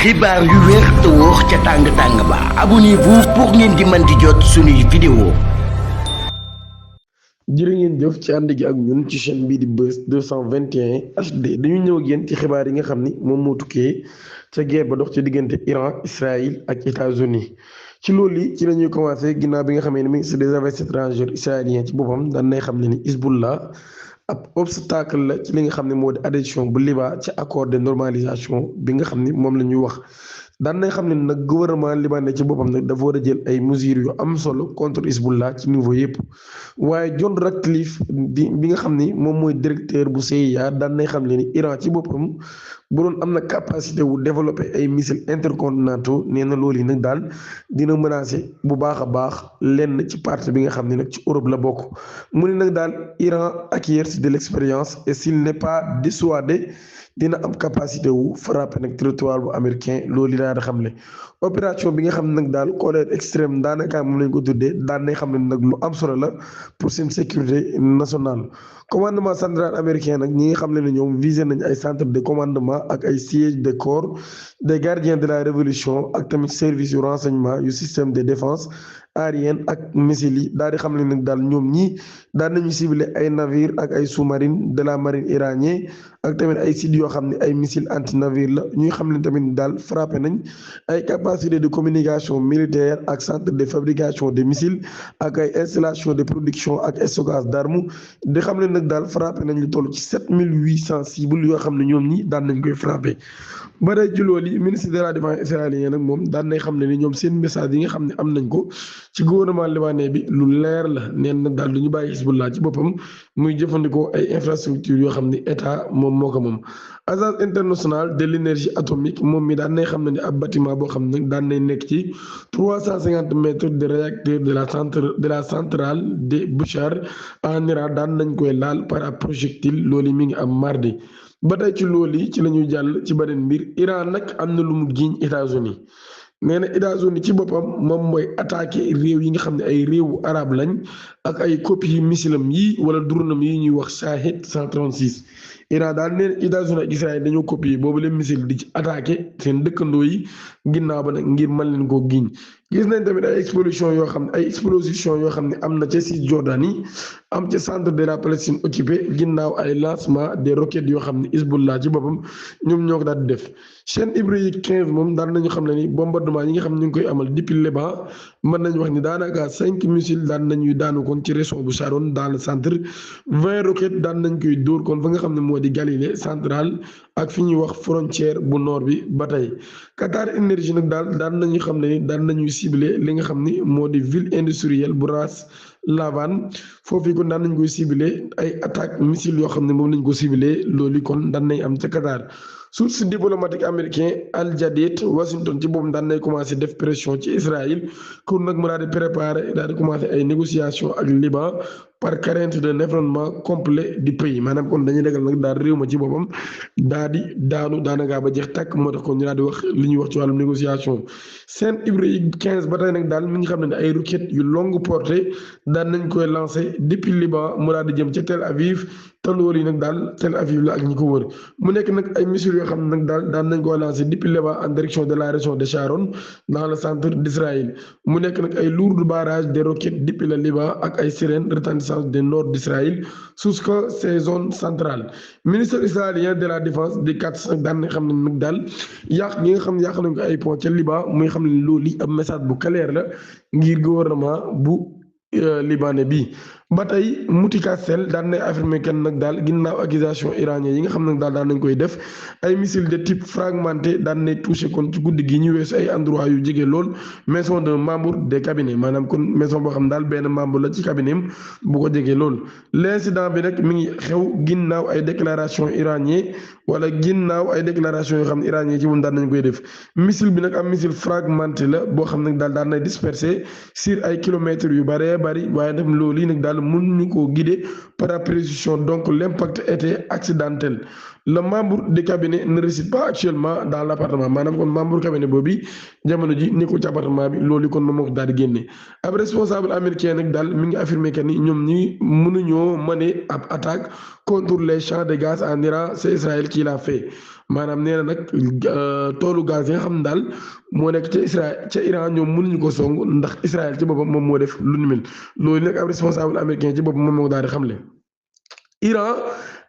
xibaar yu wér te wóor ca tàng-tàng ba abonnez-vous pour ngeen di mën di jot suñuy vidéo. jërë ngeen jëf ci ànd gi ak ñun ci chaîne bii di Buzz 221 HD dañu ñëw ak yéen ci xibaar yi nga xam ni moom moo tukkee ca guerre ba dox ci diggante Iran Israël ak États-Unis ci loolu yi ci la ñuy commencé ginnaaw bi nga xamee ne ministre des affaires étrangères israélien ci boppam daan nay xam ne ni Hezbollah ab obstacle la ci li nga xam ne moo di adhésion bu Liban ci accord de normalisation bi nga xam ni moom la ñuy wax. daan nañ xam ne nag gouvernement libanais ci boppam nag dafa war a jël ay mesures yu am solo contre Hezbollah ci niveau yëpp waaye John Ratcliffe bi nga xam ni moom mooy directeur bu CIA daan nañ xam ne ni Iran ci boppam bu doon am na capacité wu développer ay missiles intercontinentaux nee na loolu yi nag daal dina menacer bu baax a baax lenn ci partie bi nga xam ne nag ci Europe la bokk mu ne nag daal Iran acquiert de l'expérience et s'il n'est pas dissuadé dina am capacité wu frappé nag territoire bu américain loolu daal di xam ne opération bi nga xam ne nag daal colère extrême daanaka moom lañ ko tuddee daan nañ xam ne nag lu am solo la pour seen sécurité nationale. commandement central américain nag ñi nga xam ne ñoom visé nañ ay centre de commandement ak ay siège de corps des gardiens de la révolution ak tamit service yu renseignement yu système de défense aérienne ak missiles yi daal di xam ne nag daal ñoom ñii daan nañu ciblé ay navire ak ay sous-marine de la marine iranien ak tamit ay sites yoo xam ne ay missiles anti-navire la ñuy xam ne tamit daal frappé nañ ay capacité de communication militaire ak centre de fabrication de missiles ak ay installation de production ak stockage d'armes di xam ne nag daal frappé nañ lu toll ci 7800 cibles yoo xam ne ñoom ñi daan nañ koy frappé ba tey ci loolu yi ministre de la défense israélien nag moom daan nañ xam ne ni ñoom seen message yi nga xam ne am nañ ko ci gouvernement libanais bi lu leer la neen nag daal du ñu bàyyi Hezbollah ci boppam muy jëfandikoo ay infrastructures yoo xam ne état moom moo ko moom. agence internationale de l'énergie atomique moom mi daan nay xam ne ni ab bâtiment boo xam ne daan nay nekk ci 350 mètres de réacteur de la centrale de Bushehr en Iran daan nañ koy laal par ab projectile loolu mi ngi am mardi. ba tey ci loolu yi ci la ñuy jàll ci beneen mbir Iran nag am na lu mu giiñ États-Unis nee na États-Unis ci boppam moom mooy attaqué réew yi nga xam ne ay réewu arab lañ ak ay copie misilam yi wala dronam yi ñuy wax Shahid 136 Iran daal nee na États-Unis ak Israël dañoo copier boobu leen missile di ci attaqué seen dëkkandoo yi ginnaaw ba nag ngir mën leen koo giiñ gis nañ tamit ay explosion yoo xam ne ay explosion yoo xam ne am na ca Cisjordanie am ca centre de la Palestine occupée ginnaaw ay lancement des roquettes yoo xam ne Hezbollah ci boppam ñoom ñoo ko daal di def chaîne hébraïque 15 moom daan nañu xam ne ni bombardement yi nga xam ne ñu ngi koy amal depuis Liban mën nañu wax ni daanaka 5 missiles daan nañuy daanu kon ci région bu Sharon dans le centre 20 roquettes daan nañ koy dóor kon fa nga xam ne moo di Galilée centrale ak fi ñuy wax frontière bu nord bi ba tey Qatar Énergie nag daal daan nañu xam ne ni daan nañuy ciblé li nga xam ni moo di ville industrielle bu Ras Lavan foofu kon daan nañ koy ciblé ay attaque missile yoo xam ne moom lañ ko ciblé loolu kon daan nañ am ca Qatar source diplomatique américain Al Jadid Washington ci boobu daan nay commencé def pression ci Israël pour nag mu daal di préparer daal di commencé ay négociations ak Liban par crainte d'un effondrement complet du pays maanaam kon dañuy dégal nag daal réew ma ci boppam daal di daanu daanaka ba jeex tàkk moo tax kon ñu daal di wax li ñuy wax ci wàllum négociation seen hébraïque 15 ba tey nag daal mi ngi xam ne ay roquettes yu longue portée daan nañ koy lancé depuis Liban mu daal di jëm ca Tel Aviv te loolu yi nag daal Tel Aviv la ak ñi ko wër mu nekk nag ay missiles yoo xam ne nag daal daan nañ koy lancé depuis Liban en direction de la région de Sharon dans le centre d'Israël mu nekk nag ay lourds barrages de roquettes depuis le Liban ak ay sirènes retentissantes du nord d'Israël jusqu'à ces zones centrales ministre israélien de la défense di Katz daan nañ xam ne nag daal yàq ñi nga xam ne yàq nañ ko ay pont ca Liban muy xam ne loolu ab message bu clair la ngir gouvernement bu libanais bi ba tey Moutikasel daan nay affirmé kenn nag daal ginnaaw accusation iranien yi nga xam ne daal daan nañ koy def ay missile de type fragmenté daan nay touché kon ci guddi gi ñu weesu ay endroit yu jege lool maison de membre des cabinets maanaam kon maison boo xam ne daal benn membre la ci cabinet am bu ko jege lool. l'incident bi nag mi ngi xew ginnaaw ay déclaration iranien wala ginnaaw ay déclaration yoo xam ne iranien ci moom daan nañ koy def missile bi nag am missile fragmenté la boo xam ne daal daan nay dispersé sur ay kilomètres yu bëree bëri waaye nag loolu yi nag daal mën ñu koo guider par la précision donc l'impact était accidentel le membre du cabinet ne réside pas actuellement dans l' appartement maanaam kon membre cabinet boobu jamono ji nekkul ci appartement bi loolu kon moom moo ko daal di génne ab responsable américain nag daal mi ngi affirmé que ni ñoom ñi mënuñoo mener ab attaque contre les champs de gaz en Iran c'est Israël qui l'a fait maanaam nee na nag toolu gaz yi nga xam ne daal moo nekk ca Israël ca Iran ñoom mënuñu ko song ndax Israël ci boppam moom moo def lu ni mel loolu nag ab responsable américain ci boppam moom moo ko daal di xamle. Iran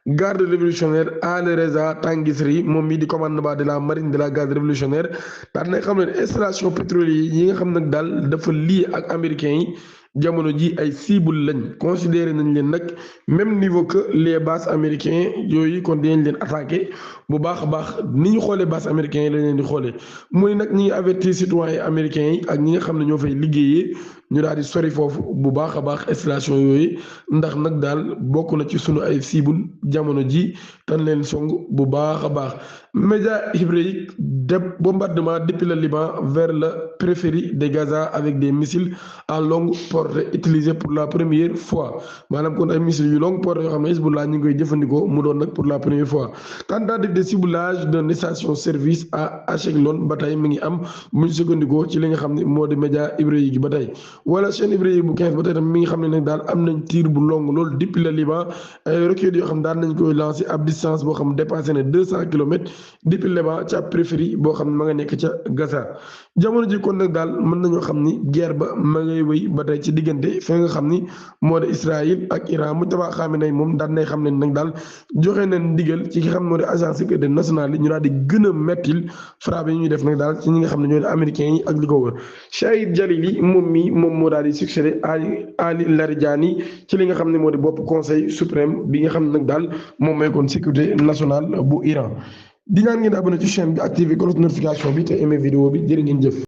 garde révolutionnaire Ali Reza Tanguisri moom mii di commandement de la marine de la garde révolutionnaire daal na xam ne installation pétrolière yi nga xam nag daal dafa lié ak américains yi jamono ji ay cible lañ considéré nañ leen nag même niveau que les bases américains yooyu kon dinañ leen attaqué bu baax a baax ni ñu xoolee bases américains yi lañ leen di xoolee muy nag ñi ngi avertir citoyens américains yi ak ñi nga xam ne ñoo fay liggéeyee ñu daal di sori foofu bu baax a baax installation yooyu ndax nag daal bokk na ci sunu ay cible jamono ji tan leen song bu baax a baax média hébraïque de bombardement depuis le Liban vers la périphérie de Gaza avec des missiles à longue portée utilisés pour la première fois maanaam kon ay missiles yu longue portée yoo xam ne Hezbollah ñu ngi koy jëfandikoo mu doon nag pour la première fois tentative de ciblage d'une station service à Ashkelon ba tey mi ngi am bu ñu sukkandikoo ci li nga xam ne moo di média hébraïque ba tey wala chaîne hébraïque bu 15 ba tey tam mi ngi xam ne nag daal am nañ tir bu long loolu depuis le Liban ay roquettes yoo xam daal nañ koy lancé ab distance boo xam dépassé na 200 kilomètres depuis le Liban ca périphérie boo xam ne ma nga nekk ca Gaza jamono ji kon nag daal mën nañoo xam ni guerre ba ma ngay wéy ba tey ci diggante fi nga xam ni moo di Israël ak Iran mu tabax xam ne moom daan nay xam ne nag daal joxe nañ ndigal ci ki xam moo di agence sécurité nationale yi ñu daal di gën a mettil frappe yi ñuy def nag daal ci ñi nga xam ne ñoo di américains yi ak li ko wër Shahid Jalili moom moo daal di succédé Ali Larijani ci li nga xam ne moo di bopp conseil suprême bi nga xam ne nag daal moom mooy kon sécurité nationale bu Iran di ñaan ngeen abonné ci chaîne bi activé cloche notification bi te aimé vidéo bi jërë ngeen jëf